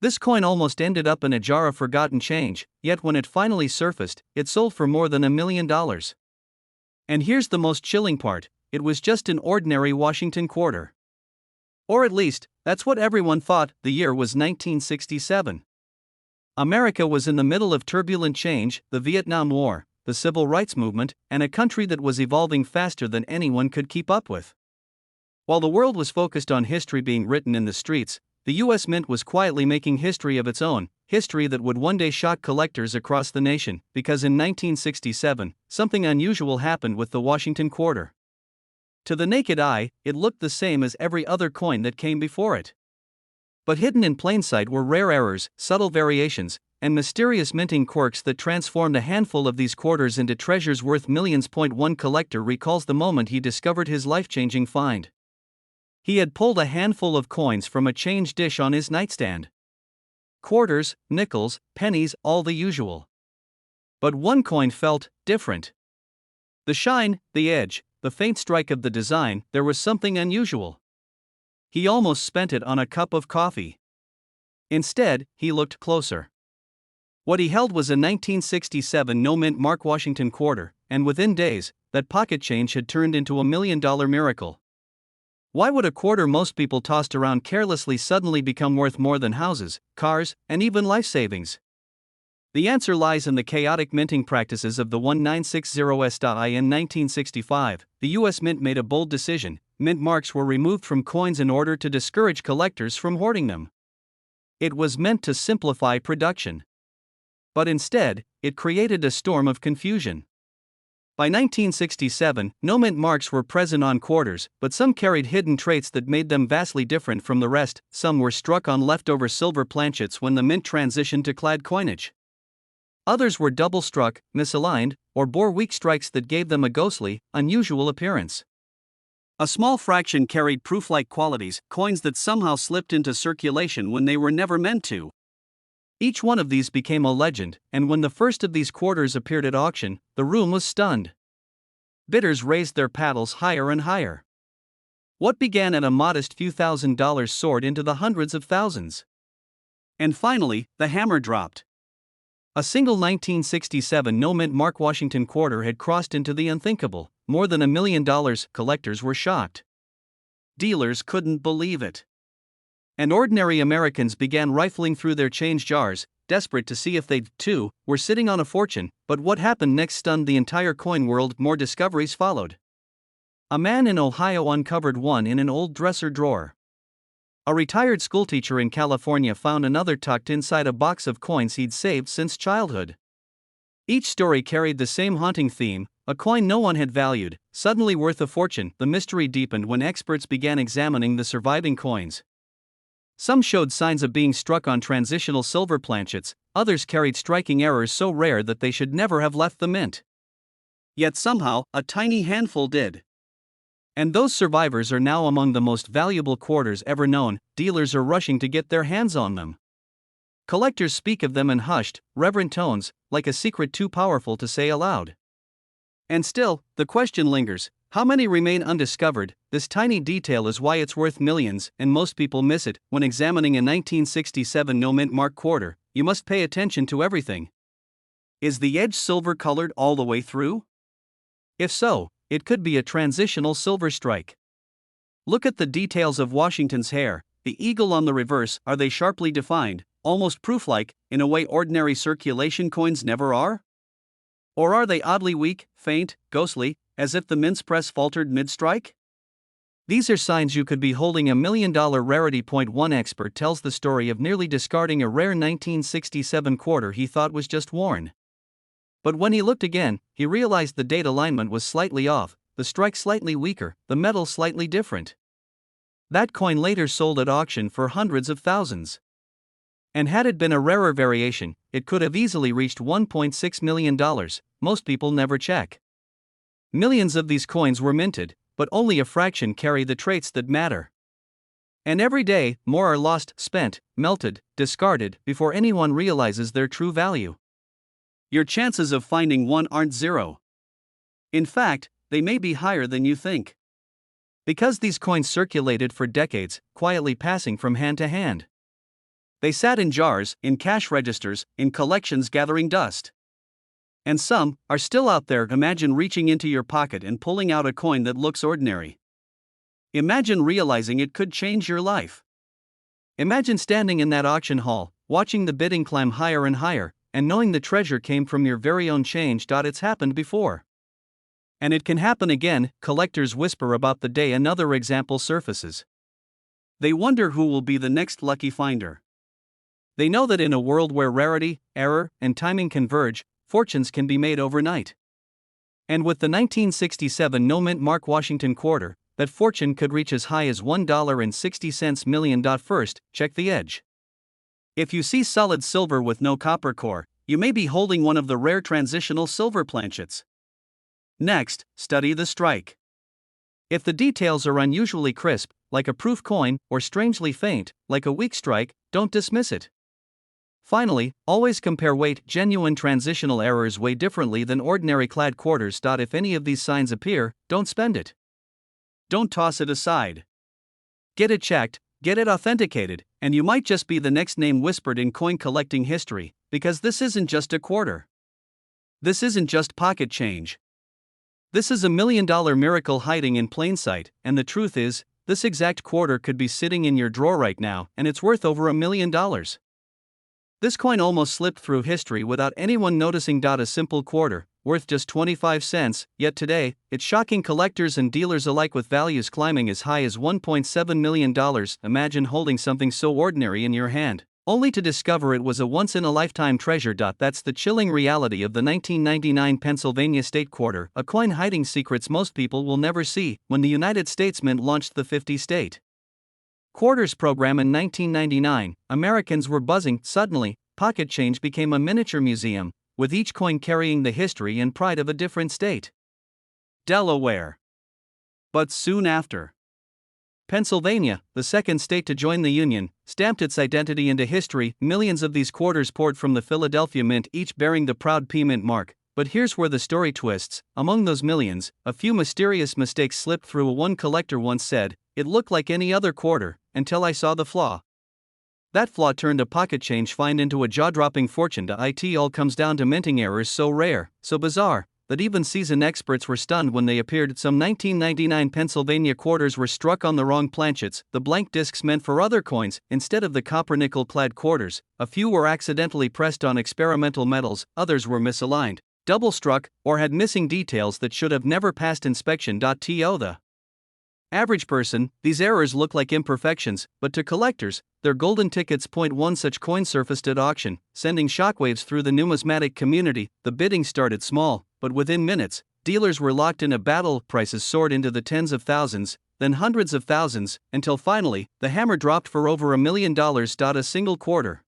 This coin almost ended up in a jar of forgotten change, yet when it finally surfaced, it sold for more than $1 million. And here's the most chilling part: it was just an ordinary Washington quarter. Or at least, that's what everyone thought. The year was 1967. America was in the middle of turbulent change: the Vietnam War, the Civil Rights Movement, and a country that was evolving faster than anyone could keep up with. While the world was focused on history being written in the streets, the US Mint was quietly making history of its own, history that would one day shock collectors across the nation, because in 1967, something unusual happened with the Washington quarter. To the naked eye, it looked the same as every other coin that came before it. But hidden in plain sight were rare errors, subtle variations, and mysterious minting quirks that transformed a handful of these quarters into treasures worth millions. One collector recalls the moment he discovered his life-changing find. He had pulled a handful of coins from a change dish on his nightstand. Quarters, nickels, pennies, all the usual. But one coin felt different. The shine, the edge, the faint strike of the design, there was something unusual. He almost spent it on a cup of coffee. Instead, he looked closer. What he held was a 1967 no-mint Mark Washington quarter, and within days, that pocket change had turned into a $1 million miracle. Why would a quarter most people tossed around carelessly suddenly become worth more than houses, cars, and even life savings? The answer lies in the chaotic minting practices of the 1960s. In 1965, the US Mint made a bold decision: mint marks were removed from coins in order to discourage collectors from hoarding them. It was meant to simplify production. But instead, it created a storm of confusion. By 1967, no mint marks were present on quarters, but some carried hidden traits that made them vastly different from the rest. Some were struck on leftover silver planchets when the mint transitioned to clad coinage. Others were double-struck, misaligned, or bore weak strikes that gave them a ghostly, unusual appearance. A small fraction carried proof-like qualities, coins that somehow slipped into circulation when they were never meant to. Each one of these became a legend, and when the first of these quarters appeared at auction, the room was stunned. Bidders raised their paddles higher and higher. What began at a modest few $1,000s soared into the hundreds of thousands. And finally, the hammer dropped. A single 1967 no-mint Mark Washington quarter had crossed into the unthinkable, more than $1 million. Collectors were shocked. Dealers couldn't believe it. And ordinary Americans began rifling through their change jars, desperate to see if they, too, were sitting on a fortune. But what happened next stunned the entire coin world. More discoveries followed. A man in Ohio uncovered one in an old dresser drawer. A retired schoolteacher in California found another tucked inside a box of coins he'd saved since childhood. Each story carried the same haunting theme: a coin no one had valued, suddenly worth a fortune. The mystery deepened when experts began examining the surviving coins. Some showed signs of being struck on transitional silver planchets, others carried striking errors so rare that they should never have left the mint. Yet somehow, a tiny handful did. And those survivors are now among the most valuable quarters ever known. Dealers are rushing to get their hands on them. Collectors speak of them in hushed, reverent tones, like a secret too powerful to say aloud. And still, the question lingers: how many remain undiscovered? This tiny detail is why it's worth millions, and most people miss it. When examining a 1967 no-mint Mark quarter, you must pay attention to everything. Is the edge silver-colored all the way through? If so, it could be a transitional silver strike. Look at the details of Washington's hair, the eagle on the reverse. Are they sharply defined, almost proof-like, in a way ordinary circulation coins never are? Or are they oddly weak, faint, ghostly, as if the mint's press faltered mid-strike? These are signs you could be holding a $1 million rarity. One expert tells the story of nearly discarding a rare 1967 quarter he thought was just worn. But when he looked again, he realized the date alignment was slightly off, the strike slightly weaker, the metal slightly different. That coin later sold at auction for hundreds of thousands. And had it been a rarer variation, it could have easily reached $1.6 million. Most people never check. Millions of these coins were minted, but only a fraction carry the traits that matter. And every day, more are lost, spent, melted, discarded, before anyone realizes their true value. Your chances of finding one aren't zero. In fact, they may be higher than you think. Because these coins circulated for decades, quietly passing from hand to hand. They sat in jars, in cash registers, in collections gathering dust. And some are still out there. Imagine reaching into your pocket and pulling out a coin that looks ordinary. Imagine realizing it could change your life. Imagine standing in that auction hall, watching the bidding climb higher and higher, and knowing the treasure came from your very own change. It's happened before. And it can happen again. Collectors whisper about the day another example surfaces. They wonder who will be the next lucky finder. They know that in a world where rarity, error, and timing converge, fortunes can be made overnight. And with the 1967 no-mint Mark Washington quarter, that fortune could reach as high as $1.60 million. First, check the edge. If you see solid silver with no copper core, you may be holding one of the rare transitional silver planchets. Next, study the strike. If the details are unusually crisp, like a proof coin, or strangely faint, like a weak strike, don't dismiss it. Finally, always compare weight. Genuine transitional errors weigh differently than ordinary clad quarters. If any of these signs appear, don't spend it. Don't toss it aside. Get it checked, get it authenticated, and you might just be the next name whispered in coin collecting history, because this isn't just a quarter. This isn't just pocket change. This is $1 million miracle hiding in plain sight, and the truth is, this exact quarter could be sitting in your drawer right now, and it's worth over $1 million. This coin almost slipped through history without anyone noticing. A simple quarter, worth just 25 cents, yet today, it's shocking collectors and dealers alike with values climbing as high as $1.7 million. Imagine holding something so ordinary in your hand, only to discover it was a once-in-a-lifetime treasure. That's the chilling reality of the 1999 Pennsylvania state quarter, a coin hiding secrets most people will never see. When the United States Mint launched the 50-state quarters program in 1999, Americans were buzzing. Suddenly, pocket change became a miniature museum, with each coin carrying the history and pride of a different state. Delaware. But soon after, Pennsylvania, the second state to join the Union, stamped its identity into history. Millions of these quarters poured from the Philadelphia Mint, each bearing the proud P Mint mark. But here's where the story twists. Among those millions, a few mysterious mistakes slipped through. One collector once said, "It looked like any other quarter, until I saw the flaw." That flaw turned a pocket change find into a jaw-dropping fortune. It all comes down to minting errors so rare, so bizarre, that even seasoned experts were stunned when they appeared. Some 1999 Pennsylvania quarters were struck on the wrong planchets, the blank discs meant for other coins, instead of the copper nickel-clad quarters. A few were accidentally pressed on experimental metals, others were misaligned, double-struck, or had missing details that should have never passed inspection. To the average person, these errors look like imperfections, but to collectors, they're golden tickets. One such coin surfaced at auction, sending shockwaves through the numismatic community. The bidding started small, but within minutes, dealers were locked in a battle. Prices soared into the tens of thousands, then hundreds of thousands, until finally, the hammer dropped for over $1 million. A single quarter,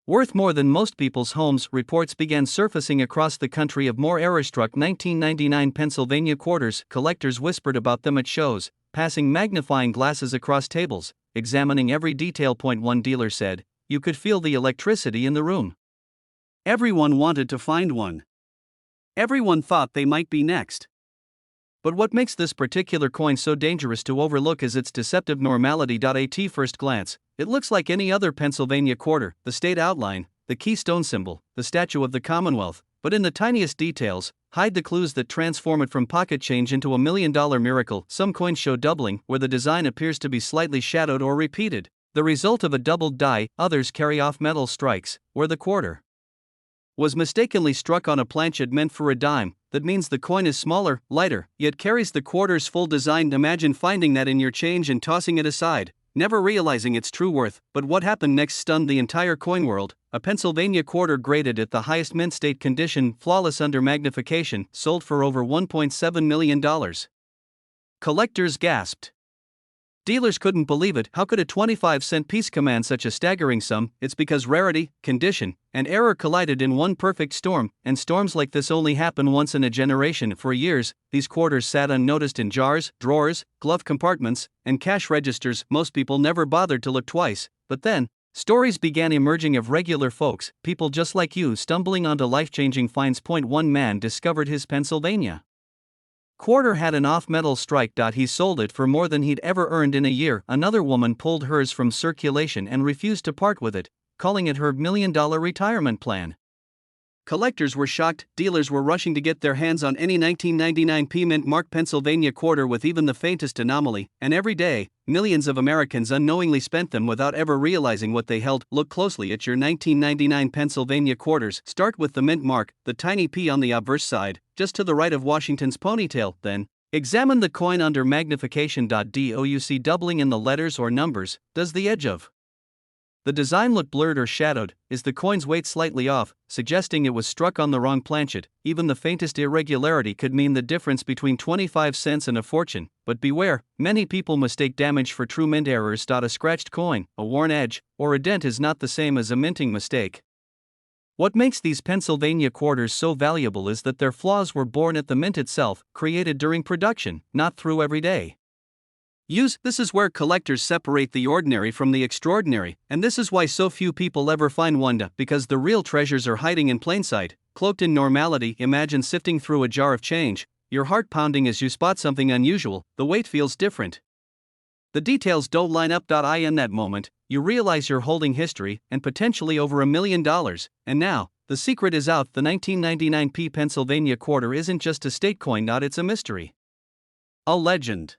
worth more than most people's homes. Reports began surfacing across the country of more error-struck 1999 Pennsylvania quarters. Collectors whispered about them at shows, passing magnifying glasses across tables, examining every detail. One dealer said, "You could feel the electricity in the room. Everyone wanted to find one. Everyone thought they might be next." But what makes this particular coin so dangerous to overlook is its deceptive normality. At first glance, it looks like any other Pennsylvania quarter, the state outline, the keystone symbol, the statue of the Commonwealth, but in the tiniest details, hide the clues that transform it from pocket change into $1 million miracle. Some coins show doubling, where the design appears to be slightly shadowed or repeated, the result of a doubled die. Others carry off metal strikes, where the quarter was mistakenly struck on a planchet meant for a dime. That means the coin is smaller, lighter, yet carries the quarter's full design. Imagine finding that in your change and tossing it aside, never realizing its true worth. But what happened next stunned the entire coin world. A Pennsylvania quarter graded at the highest mint state condition, flawless under magnification, sold for over $1.7 million. Collectors gasped. Dealers couldn't believe it. How could a 25-cent piece command such a staggering sum? It's because rarity, condition, and error collided in one perfect storm, and storms like this only happen once in a generation. For years, these quarters sat unnoticed in jars, drawers, glove compartments, and cash registers. Most people never bothered to look twice. But then, stories began emerging of regular folks, people just like you, stumbling onto life-changing finds. One man discovered his Pennsylvania quarter had an off-metal strike. He sold it for more than he'd ever earned in a year. Another woman pulled hers from circulation and refused to part with it, calling it her $1 million retirement plan. Collectors were shocked. Dealers were rushing to get their hands on any 1999 mint mark Pennsylvania quarter with even the faintest anomaly, and every day, millions of Americans unknowingly spent them without ever realizing what they held. Look closely at your 1999 Pennsylvania quarters. Start with the mint mark, the tiny P on the obverse side, just to the right of Washington's ponytail. Then, examine the coin under magnification. Do you see doubling in the letters or numbers? Does the edge of the design look blurred or shadowed? Is the coin's weight slightly off, suggesting it was struck on the wrong planchet? Even the faintest irregularity could mean the difference between 25 cents and a fortune. But beware, many people mistake damage for true mint errors. A scratched coin, a worn edge, or a dent is not the same as a minting mistake. What makes these Pennsylvania quarters so valuable is that their flaws were born at the mint itself, created during production, not through everyday use. This is where collectors separate the ordinary from the extraordinary, and this is why so few people ever find one, because the real treasures are hiding in plain sight, cloaked in normality. Imagine sifting through a jar of change, your heart pounding as you spot something unusual. The weight feels different, the details don't line up. In that moment, you realize you're holding history, and potentially over $1 million, and now, the secret is out. The 1999 Pennsylvania quarter isn't just a state coin. It's a mystery, a legend,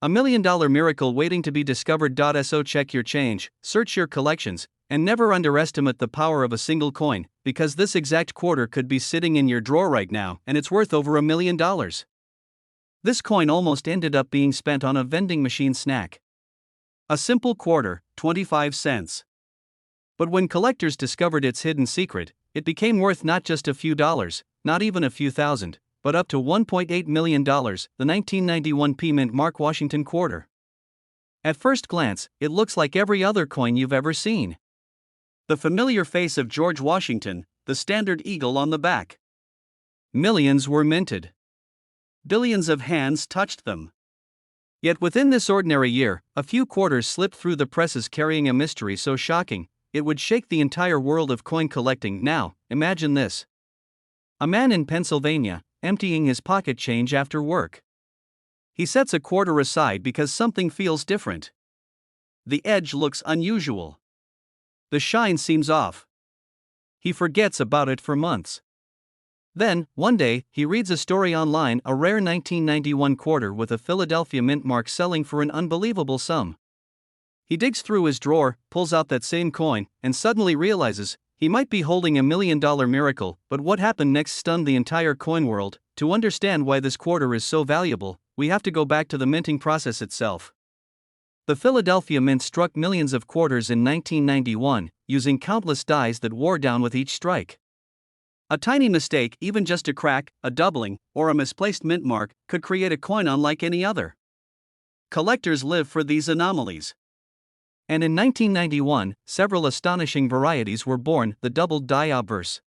a $1 million miracle waiting to be discovered. So check your change, search your collections, and never underestimate the power of a single coin, because this exact quarter could be sitting in your drawer right now, and it's worth over $1 million. This coin almost ended up being spent on a vending machine snack. A simple quarter, 25 cents. But when collectors discovered its hidden secret, it became worth not just a few dollars, not even a few thousand, but up to $1.8 million, the 1991 mint mark Washington quarter. At first glance, it looks like every other coin you've ever seen. The familiar face of George Washington, the standard eagle on the back. Millions were minted. Billions of hands touched them. Yet within this ordinary year, a few quarters slipped through the presses carrying a mystery so shocking, it would shake the entire world of coin collecting. Now, imagine this. A man in Pennsylvania, emptying his pocket change after work. He sets a quarter aside because something feels different. The edge looks unusual. The shine seems off. He forgets about it for months. Then, one day, he reads a story online, a rare 1991 quarter with a Philadelphia mint mark selling for an unbelievable sum. He digs through his drawer, pulls out that same coin, and suddenly realizes he might be holding a $1 million miracle. But what happened next stunned the entire coin world. To understand why this quarter is so valuable, we have to go back to the minting process itself. The Philadelphia Mint struck millions of quarters in 1991, using countless dies that wore down with each strike. A tiny mistake, even just a crack, a doubling, or a misplaced mint mark, could create a coin unlike any other. Collectors live for these anomalies. And in 1991, several astonishing varieties were born, the doubled die obverse.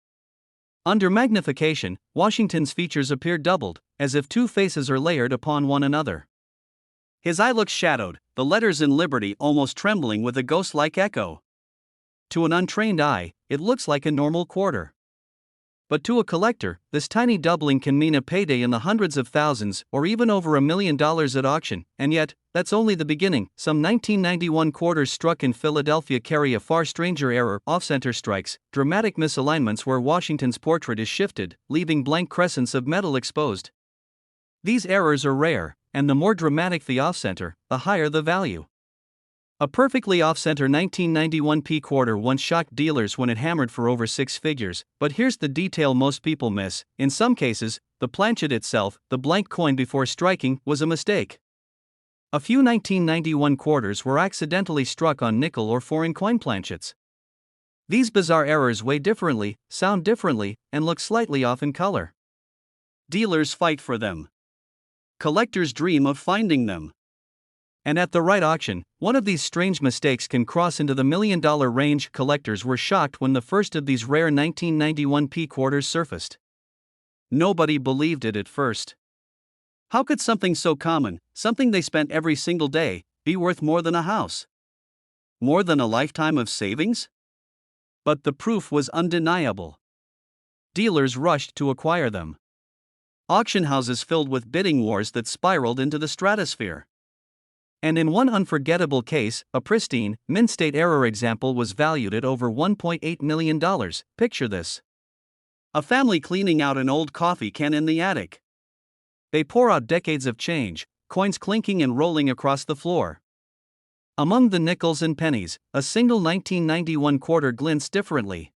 Under magnification, Washington's features appear doubled, as if two faces are layered upon one another. His eye looks shadowed, the letters in Liberty almost trembling with a ghost-like echo. To an untrained eye, it looks like a normal quarter. But to a collector, this tiny doubling can mean a payday in the hundreds of thousands or even over $1 million at auction, and yet, that's only the beginning. Some 1991 quarters struck in Philadelphia carry a far stranger error: off-center strikes, dramatic misalignments where Washington's portrait is shifted, leaving blank crescents of metal exposed. These errors are rare, and the more dramatic the off-center, the higher the value. A perfectly off-center 1991 quarter once shocked dealers when it hammered for over six figures, but here's the detail most people miss: in some cases, the planchet itself, the blank coin before striking, was a mistake. A few 1991 quarters were accidentally struck on nickel or foreign coin planchets. These bizarre errors weigh differently, sound differently, and look slightly off in color. Dealers fight for them. Collectors dream of finding them. And at the right auction, one of these strange mistakes can cross into the $1 million range. Collectors were shocked when the first of these rare 1991 quarters surfaced. Nobody believed it at first. How could something so common, something they spent every single day, be worth more than a house? More than a lifetime of savings? But the proof was undeniable. Dealers rushed to acquire them. auction houses filled with bidding wars that spiraled into the stratosphere. And in one unforgettable case, a pristine, mint state error example was valued at over $1.8 million. Picture this: a family cleaning out an old coffee can in the attic. They pour out decades of change, coins clinking and rolling across the floor. Among the nickels and pennies, a single 1991 quarter glints differently.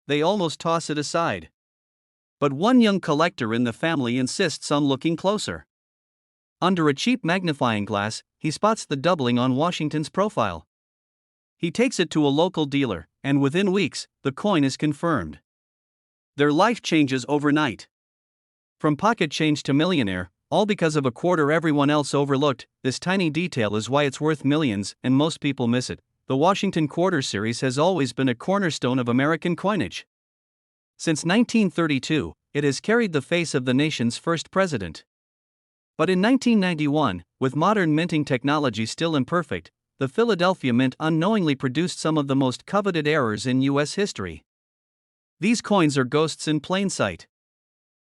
They almost toss it aside. But one young collector in the family insists on looking closer. Under a cheap magnifying glass, he spots the doubling on Washington's profile. He takes it to a local dealer, and within weeks, the coin is confirmed. Their life changes overnight. From pocket change to millionaire, all because of a quarter everyone else overlooked. This tiny detail is why it's worth millions, and most people miss it. The Washington Quarter Series has always been a cornerstone of American coinage. Since 1932, it has carried the face of the nation's first president. But in 1991, with modern minting technology still imperfect, the Philadelphia Mint unknowingly produced some of the most coveted errors in U.S. history. These coins are ghosts in plain sight.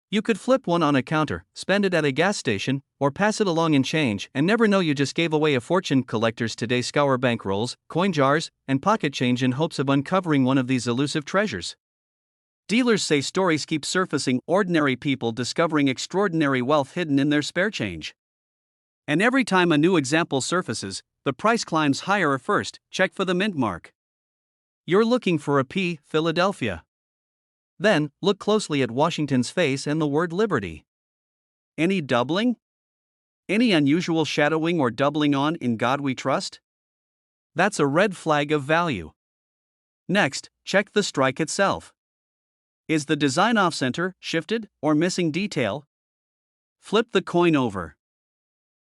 You could flip one on a counter, spend it at a gas station, or pass it along in change and never know you just gave away a fortune. Collectors today scour bank rolls, coin jars, and pocket change in hopes of uncovering one of these elusive treasures. Dealers say stories keep surfacing, ordinary people discovering extraordinary wealth hidden in their spare change. And every time a new example surfaces, the price climbs higher. First, check for the mint mark. You're looking for a P, Philadelphia. Then, look closely at Washington's face and the word liberty. Any doubling? Any unusual shadowing or doubling on "In God We Trust"? That's a red flag of value. Next, check the strike itself. Is the design off-center, shifted, or missing detail? Flip the coin over.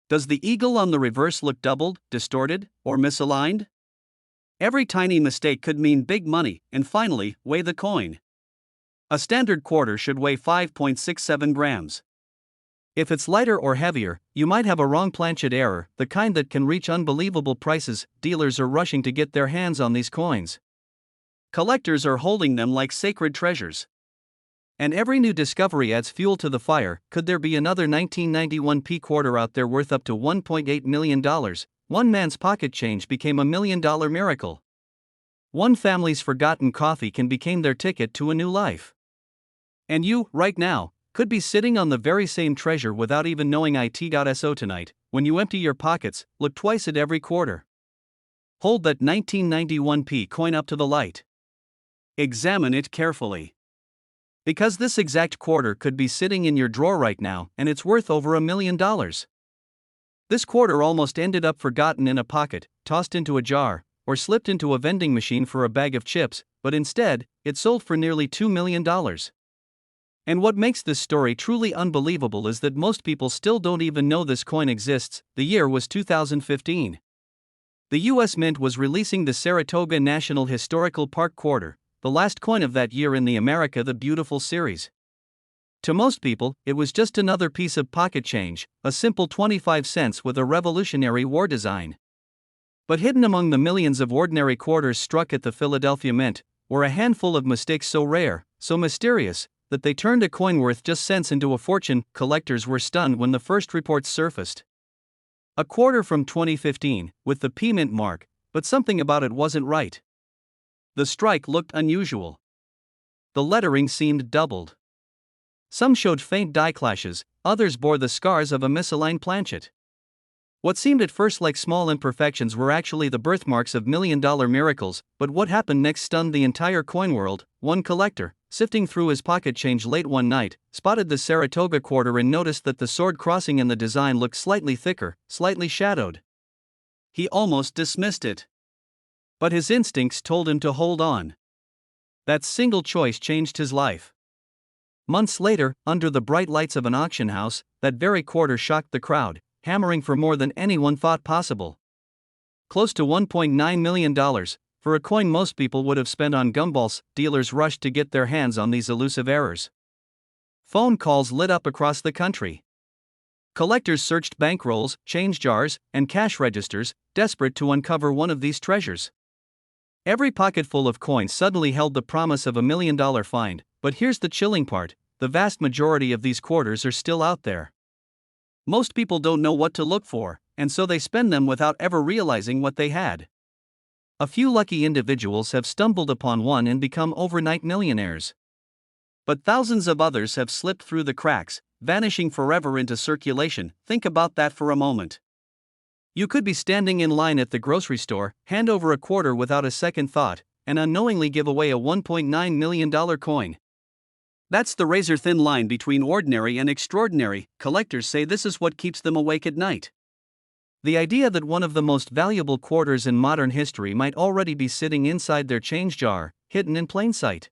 Does the eagle on the reverse look doubled, distorted, or misaligned? Every tiny mistake could mean big money. And finally, weigh the coin. A standard quarter should weigh 5.67 grams. If it's lighter or heavier, you might have a wrong planchet error, the kind that can reach unbelievable prices. Dealers are rushing to get their hands on these coins. Collectors are holding them like sacred treasures. And every new discovery adds fuel to the fire. Could there be another 1991 P quarter out there worth up to $1.8 million? One man's pocket change became a $1 million miracle. One family's forgotten coffee can become their ticket to a new life. And you, right now, could be sitting on the very same treasure without even knowing it. So tonight, when you empty your pockets, look twice at every quarter. Hold that 1991 P coin up to the light. Examine it carefully. Because this exact quarter could be sitting in your drawer right now, and it's worth over $1 million. This quarter almost ended up forgotten in a pocket, tossed into a jar, or slipped into a vending machine for a bag of chips, but instead, it sold for nearly $2 million. And what makes this story truly unbelievable is that most people still don't even know this coin exists. The year was 2015. The U.S. Mint was releasing the Saratoga National Historical Park Quarter, the last coin of that year in the America the Beautiful series. To most people, it was just another piece of pocket change, a simple 25 cents with a revolutionary war design. But hidden among the millions of ordinary quarters struck at the Philadelphia Mint were a handful of mistakes so rare, so mysterious, that they turned a coin worth just cents into a fortune. Collectors were stunned when the first reports surfaced. A quarter from 2015, with the P Mint mark, but something about it wasn't right. The strike looked unusual. The lettering seemed doubled. Some showed faint die clashes, others bore the scars of a misaligned planchet. What seemed at first like small imperfections were actually the birthmarks of million-dollar miracles. But what happened next stunned the entire coin world. One collector, sifting through his pocket change late one night, spotted the Saratoga quarter and noticed that the sword crossing in the design looked slightly thicker, slightly shadowed. He almost dismissed it. But his instincts told him to hold on. That single choice changed his life. Months later, under the bright lights of an auction house, that very quarter shocked the crowd, hammering for more than anyone thought possible. Close to $1.9 million, for a coin most people would have spent on gumballs. Dealers rushed to get their hands on these elusive errors. Phone calls lit up across the country. Collectors searched bankrolls, change jars, and cash registers, desperate to uncover one of these treasures. Every pocketful of coins suddenly held the promise of $1 million find, but here's the chilling part. the vast majority of these quarters are still out there. Most people don't know what to look for, and so they spend them without ever realizing what they had. A few lucky individuals have stumbled upon one and become overnight millionaires. But thousands of others have slipped through the cracks, vanishing forever into circulation. Think about that for a moment. You could be standing in line at the grocery store, hand over a quarter without a second thought, and unknowingly give away a $1.9 million coin. That's the razor-thin line between ordinary and extraordinary. Collectors say this is what keeps them awake at night. The idea that one of the most valuable quarters in modern history might already be sitting inside their change jar, hidden in plain sight.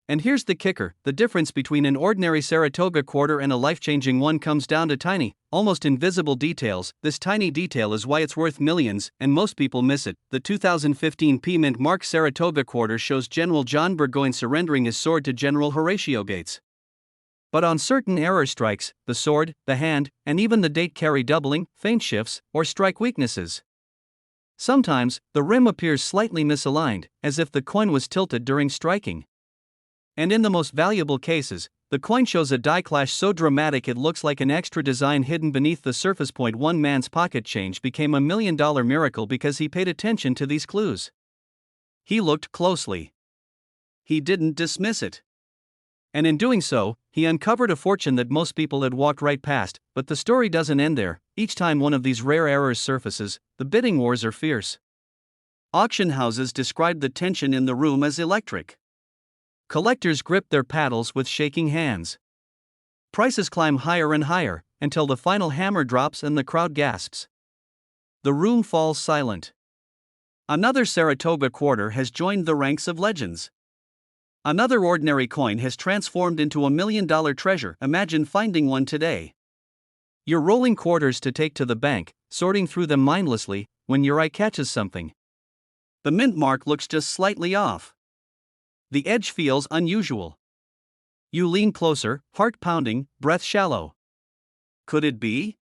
And here's the kicker: the difference between an ordinary Saratoga quarter and a life-changing one comes down to tiny, almost invisible details. This tiny detail is why it's worth millions, and most people miss it. The 2015 P Mint Mark Saratoga quarter shows General John Burgoyne surrendering his sword to General Horatio Gates. But on certain error strikes, the sword, the hand, and even the date carry doubling, faint shifts, or strike weaknesses. Sometimes, the rim appears slightly misaligned, as if the coin was tilted during striking. And in the most valuable cases, the coin shows a die clash so dramatic it looks like an extra design hidden beneath the surface. One man's pocket change became a $1 million miracle because he paid attention to these clues. He looked closely. He didn't dismiss it. And in doing so, he uncovered a fortune that most people had walked right past. But the story doesn't end there. Each time one of these rare errors surfaces, the bidding wars are fierce. Auction houses describe the tension in the room as electric. Collectors grip their paddles with shaking hands. Prices climb higher and higher, until the final hammer drops and the crowd gasps. The room falls silent. Another Saratoga quarter has joined the ranks of legends. Another ordinary coin has transformed into a $1 million treasure. Imagine finding one today. You're rolling quarters to take to the bank, sorting through them mindlessly, when your eye catches something. The mint mark looks just slightly off. The edge feels unusual. You lean closer, heart pounding, breath shallow. Could it be?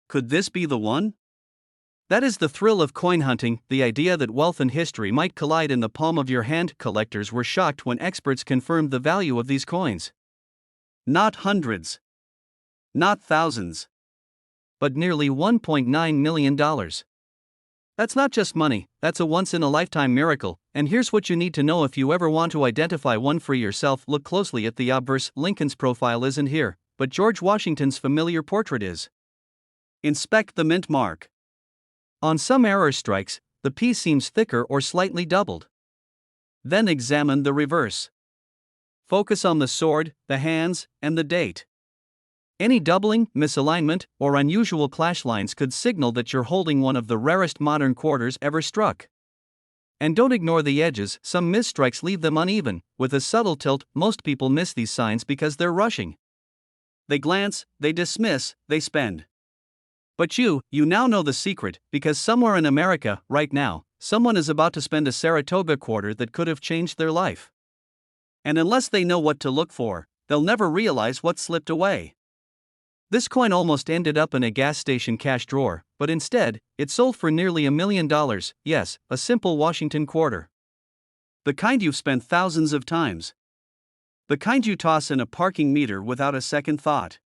Could this be the one? That is the thrill of coin hunting, the idea that wealth and history might collide in the palm of your hand. Collectors were shocked when experts confirmed the value of these coins. Not hundreds. Not thousands. But nearly $1.9 million. That's not just money, that's a once-in-a-lifetime miracle, and here's what you need to know if you ever want to identify one for yourself. Look closely at the obverse. Lincoln's profile isn't here, but George Washington's familiar portrait is. Inspect the mint mark. On some error strikes, the piece seems thicker or slightly doubled. Then examine the reverse. Focus on the sword, the hands, and the date. Any doubling, misalignment, or unusual clash lines could signal that you're holding one of the rarest modern quarters ever struck. And don't ignore the edges. Some misstrikes leave them uneven, with a subtle tilt. Most people miss these signs because they're rushing. They glance, they dismiss, they spend. But you now know the secret, because somewhere in America, right now, someone is about to spend a Saratoga quarter that could have changed their life. And unless they know what to look for, they'll never realize what slipped away. This coin almost ended up in a gas station cash drawer, but instead, it sold for nearly $1 million. Yes, a simple Washington quarter. The kind you've spent thousands of times. The kind you toss in a parking meter without a second thought.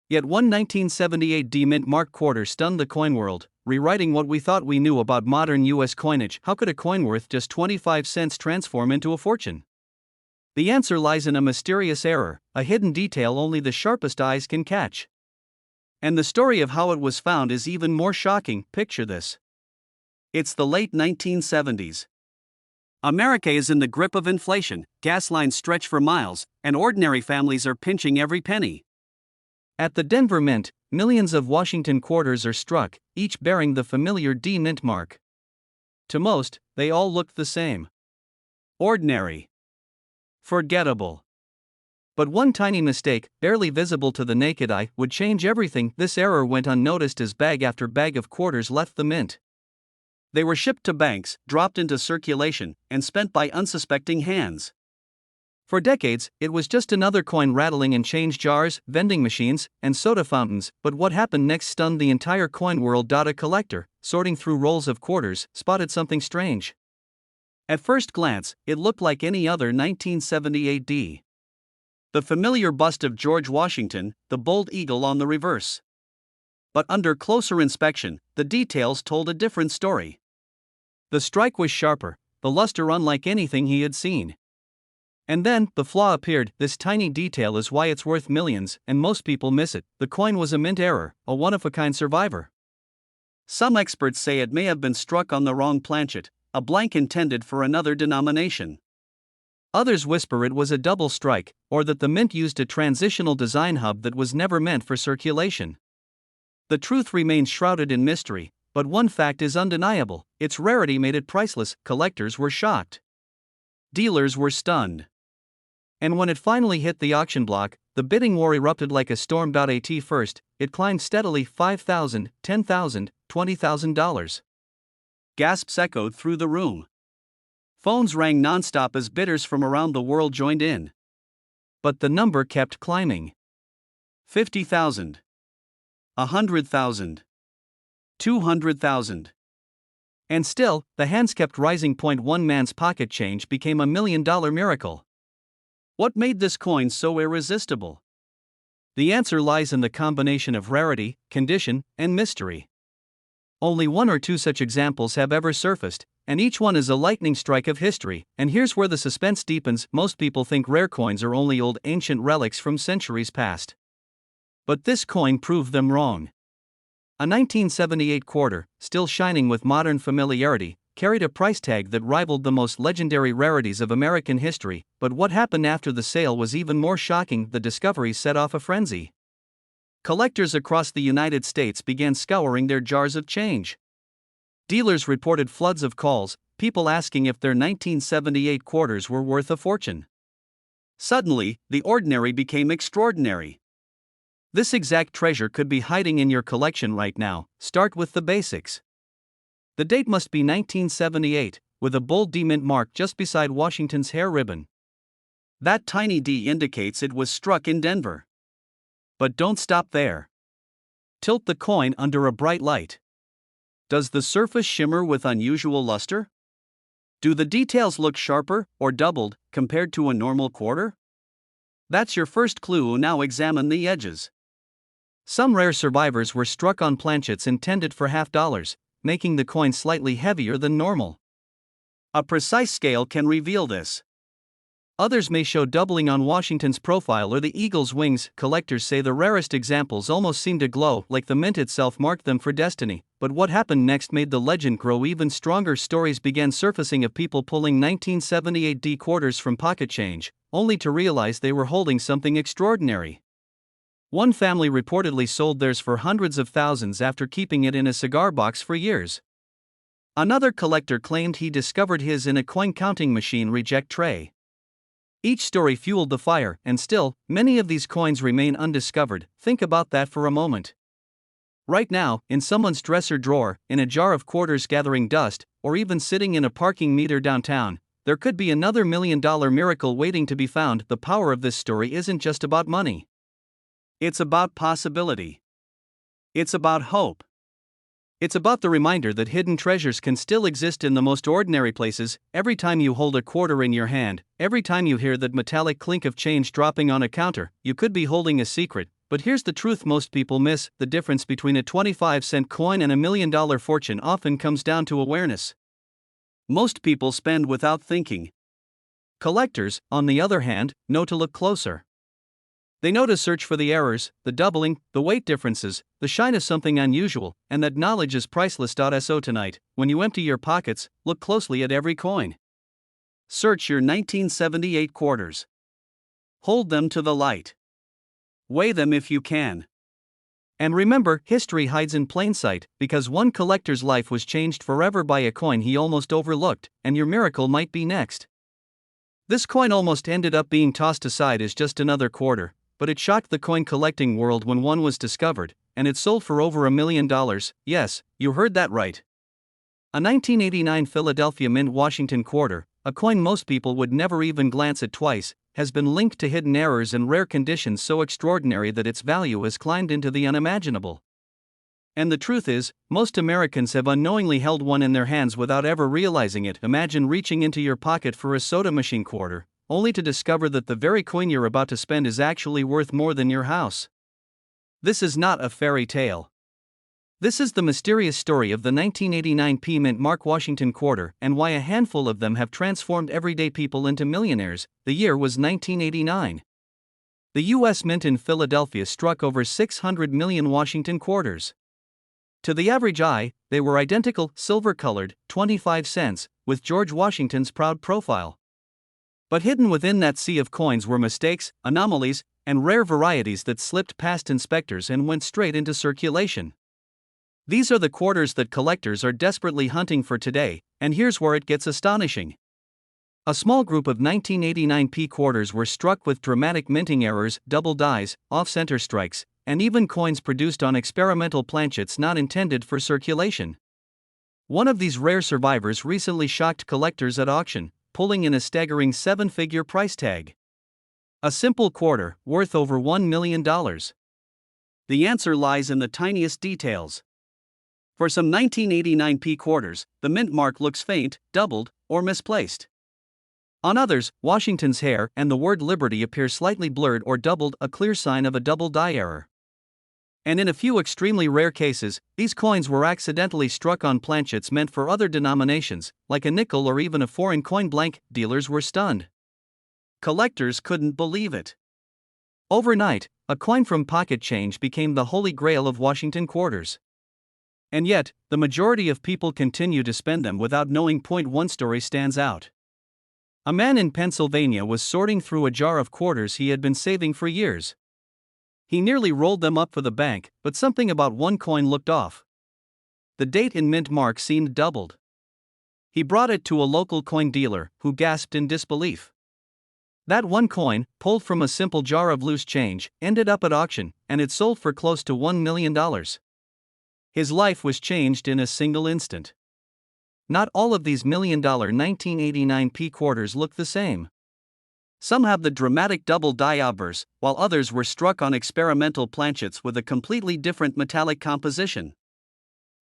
Yet one 1978 D Mint Mark quarter stunned the coin world, rewriting what we thought we knew about modern U.S. coinage. How could a coin worth just 25 cents transform into a fortune? The answer lies in a mysterious error, a hidden detail only the sharpest eyes can catch. And the story of how it was found is even more shocking. Picture this. It's the late 1970s. America is in the grip of inflation, gas lines stretch for miles, and ordinary families are pinching every penny. At the Denver Mint, millions of Washington quarters are struck, each bearing the familiar D Mint mark. To most, they all look the same. Ordinary. Forgettable. But one tiny mistake, barely visible to the naked eye, would change everything. This error went unnoticed as bag after bag of quarters left the mint. They were shipped to banks, dropped into circulation, and spent by unsuspecting hands. For decades, it was just another coin rattling in change jars, vending machines, and soda fountains. But what happened next stunned the entire coin world. A collector, sorting through rolls of quarters, spotted something strange. At first glance, it looked like any other 1978 D. The familiar bust of George Washington, the bold eagle on the reverse. But under closer inspection, the details told a different story. The strike was sharper, the luster unlike anything he had seen. And then, the flaw appeared. This tiny detail is why it's worth millions, and most people miss it. The coin was a mint error, a one-of-a-kind survivor. Some experts say it may have been struck on the wrong planchet, a blank intended for another denomination. Others whisper it was a double strike, or that the mint used a transitional design hub that was never meant for circulation. The truth remains shrouded in mystery, but one fact is undeniable: its rarity made it priceless. Collectors were shocked. Dealers were stunned. And when it finally hit the auction block, the bidding war erupted like a storm. At first, it climbed steadily: $5,000, $10,000, $20,000. Gasps echoed through the room. Phones rang nonstop as bidders from around the world joined in. But the number kept climbing. 50,000. 100,000. 200,000. And still, the hands kept rising. One man's pocket change became a $1 million miracle. What made this coin so irresistible? The answer lies in the combination of rarity, condition, and mystery. Only one or two such examples have ever surfaced, and each one is a lightning strike of history. And here's where the suspense deepens. Most people think rare coins are only old, ancient relics from centuries past. But this coin proved them wrong. A 1978 quarter, still shining with modern familiarity, carried a price tag that rivaled the most legendary rarities of American history. But what happened after the sale was even more shocking. The discovery set off a frenzy. Collectors across the United States began scouring their jars of change. Dealers reported floods of calls, people asking if their 1978 quarters were worth a fortune. Suddenly, the ordinary became extraordinary. This exact treasure could be hiding in your collection right now. Start with the basics. The date must be 1978, with a bold D mint mark just beside Washington's hair ribbon. That tiny D indicates it was struck in Denver. But don't stop there. Tilt the coin under a bright light. Does the surface shimmer with unusual luster? Do the details look sharper or doubled compared to a normal quarter? That's your first clue. Now examine the edges. Some rare survivors were struck on planchets intended for $half, making the coin slightly heavier than normal. A precise scale can reveal this. Others may show doubling on Washington's profile or the eagle's wings. Collectors say the rarest examples almost seem to glow, like the mint itself marked them for destiny. But what happened next made the legend grow even stronger. Stories began surfacing of people pulling 1978 D quarters from pocket change, only to realize they were holding something extraordinary. One family reportedly sold theirs for hundreds of thousands after keeping it in a cigar box for years. Another collector claimed he discovered his in a coin-counting machine reject tray. Each story fueled the fire, and still, many of these coins remain undiscovered. Think about that for a moment. Right now, in someone's dresser drawer, in a jar of quarters gathering dust, or even sitting in a parking meter downtown, there could be another $1 million miracle waiting to be found. The power of this story isn't just about money. It's about possibility. It's about hope. It's about the reminder that hidden treasures can still exist in the most ordinary places. Every time you hold a quarter in your hand, every time you hear that metallic clink of change dropping on a counter, you could be holding a secret. But here's the truth most people miss: the difference between a 25-cent coin and a $1 million fortune often comes down to awareness. Most people spend without thinking. Collectors, on the other hand, know to look closer. They know to search for the errors, the doubling, the weight differences, the shine of something unusual, and that knowledge is priceless. So tonight, when you empty your pockets, look closely at every coin. Search your 1978 quarters. Hold them to the light. Weigh them if you can. And remember, history hides in plain sight, because one collector's life was changed forever by a coin he almost overlooked, and your miracle might be next. This coin almost ended up being tossed aside as just another quarter, but it shocked the coin collecting world when one was discovered, and it sold for over $1 million. Yes, you heard that right. A 1989 Philadelphia Mint Washington quarter, a coin most people would never even glance at twice, has been linked to hidden errors and rare conditions so extraordinary that its value has climbed into the unimaginable. And the truth is, most Americans have unknowingly held one in their hands without ever realizing it. Imagine reaching into your pocket for a soda machine quarter, only to discover that the very coin you're about to spend is actually worth more than your house. This is not a fairy tale. This is the mysterious story of the 1989 P Mint Mark Washington quarter and why a handful of them have transformed everyday people into millionaires. The year was 1989. The U.S. Mint in Philadelphia struck over 600 million Washington quarters. To the average eye, they were identical, silver-colored, 25 cents, with George Washington's proud profile. But hidden within that sea of coins were mistakes, anomalies, and rare varieties that slipped past inspectors and went straight into circulation. These are the quarters that collectors are desperately hunting for today, and here's where it gets astonishing. A small group of 1989 P quarters were struck with dramatic minting errors, double dies, off-center strikes, and even coins produced on experimental planchets not intended for circulation. One of these rare survivors recently shocked collectors at auction, pulling in a staggering 7-figure price tag. A simple quarter, worth over $1 million. The answer lies in the tiniest details. For some 1989 P quarters, the mint mark looks faint, doubled, or misplaced. On others, Washington's hair and the word Liberty appear slightly blurred or doubled, a clear sign of a double die error. And in a few extremely rare cases, these coins were accidentally struck on planchets meant for other denominations, like a nickel or even a foreign coin. Blank, dealers were stunned. Collectors couldn't believe it. Overnight, a coin from pocket change became the holy grail of Washington quarters. And yet, the majority of people continue to spend them without knowing. One story stands out. A man in Pennsylvania was sorting through a jar of quarters he had been saving for years. He nearly rolled them up for the bank, but something about one coin looked off. The date in mint mark seemed doubled. He brought it to a local coin dealer, who gasped in disbelief. That one coin, pulled from a simple jar of loose change, ended up at auction, and it sold for close to $1 million. His life was changed in a single instant. Not all of these $1 million 1989 P quarters look the same. Some have the dramatic double die obverse, while others were struck on experimental planchets with a completely different metallic composition.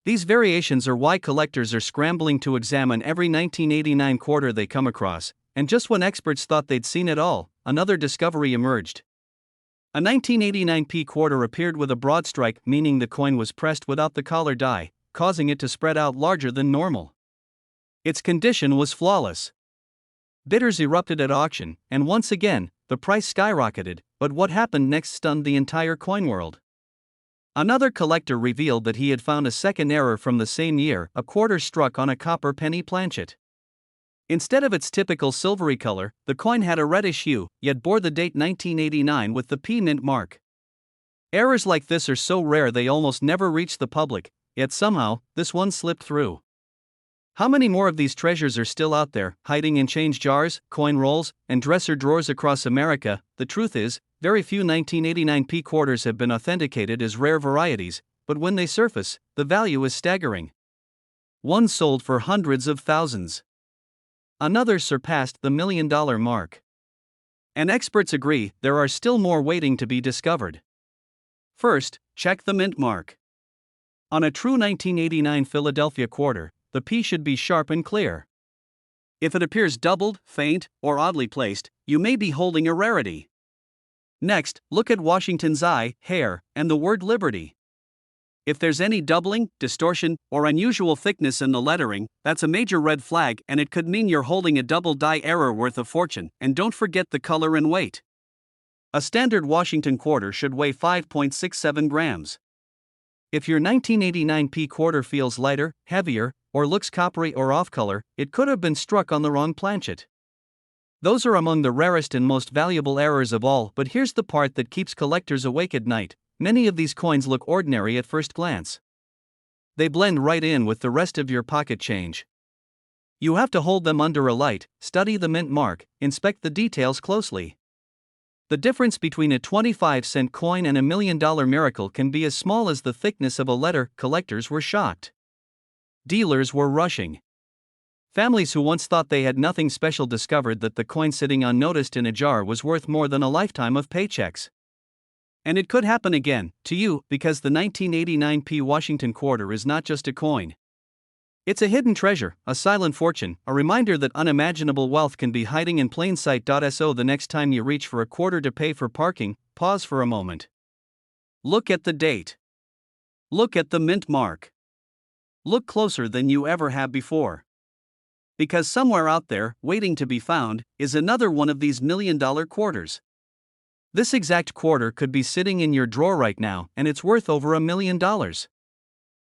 These variations are why collectors are scrambling to examine every 1989 quarter they come across, and just when experts thought they'd seen it all, another discovery emerged. A 1989 P quarter appeared with a broad strike, meaning the coin was pressed without the collar die, causing it to spread out larger than normal. Its condition was flawless. Bidders erupted at auction, and once again, the price skyrocketed, but what happened next stunned the entire coin world. Another collector revealed that he had found a second error from the same year, a quarter struck on a copper penny planchet. Instead of its typical silvery color, the coin had a reddish hue, yet bore the date 1989 with the P mint mark. Errors like this are so rare they almost never reach the public, yet somehow, this one slipped through. How many more of these treasures are still out there, hiding in change jars, coin rolls, and dresser drawers across America? The truth is, very few 1989 P quarters have been authenticated as rare varieties, but when they surface, the value is staggering. One sold for hundreds of thousands. Another surpassed the $1 million mark. And experts agree there are still more waiting to be discovered. First, check the mint mark. On a true 1989 Philadelphia quarter, the P should be sharp and clear. If it appears doubled, faint, or oddly placed, you may be holding a rarity. Next, look at Washington's eye, hair, and the word Liberty. If there's any doubling, distortion, or unusual thickness in the lettering, that's a major red flag, and it could mean you're holding a double die error worth a fortune. And don't forget the color and weight. A standard Washington quarter should weigh 5.67 grams. If your 1989 P quarter feels lighter, heavier, or looks coppery or off-color, it could have been struck on the wrong planchet. Those are among the rarest and most valuable errors of all, but here's the part that keeps collectors awake at night. Many of these coins look ordinary at first glance. They blend right in with the rest of your pocket change. You have to hold them under a light, study the mint mark, inspect the details closely. The difference between a 25-cent coin and a $1 million miracle can be as small as the thickness of a letter. Collectors were shocked. Dealers were rushing. Families who once thought they had nothing special discovered that the coin sitting unnoticed in a jar was worth more than a lifetime of paychecks. And it could happen again, to you, because the 1989 P Washington quarter is not just a coin. It's a hidden treasure, a silent fortune, a reminder that unimaginable wealth can be hiding in plain sight. So the next time you reach for a quarter to pay for parking, pause for a moment. Look at the date. Look at the mint mark. Look closer than you ever have before. Because somewhere out there, waiting to be found, is another one of these $1,000,000 quarters. This exact quarter could be sitting in your drawer right now, and it's worth over $1,000,000.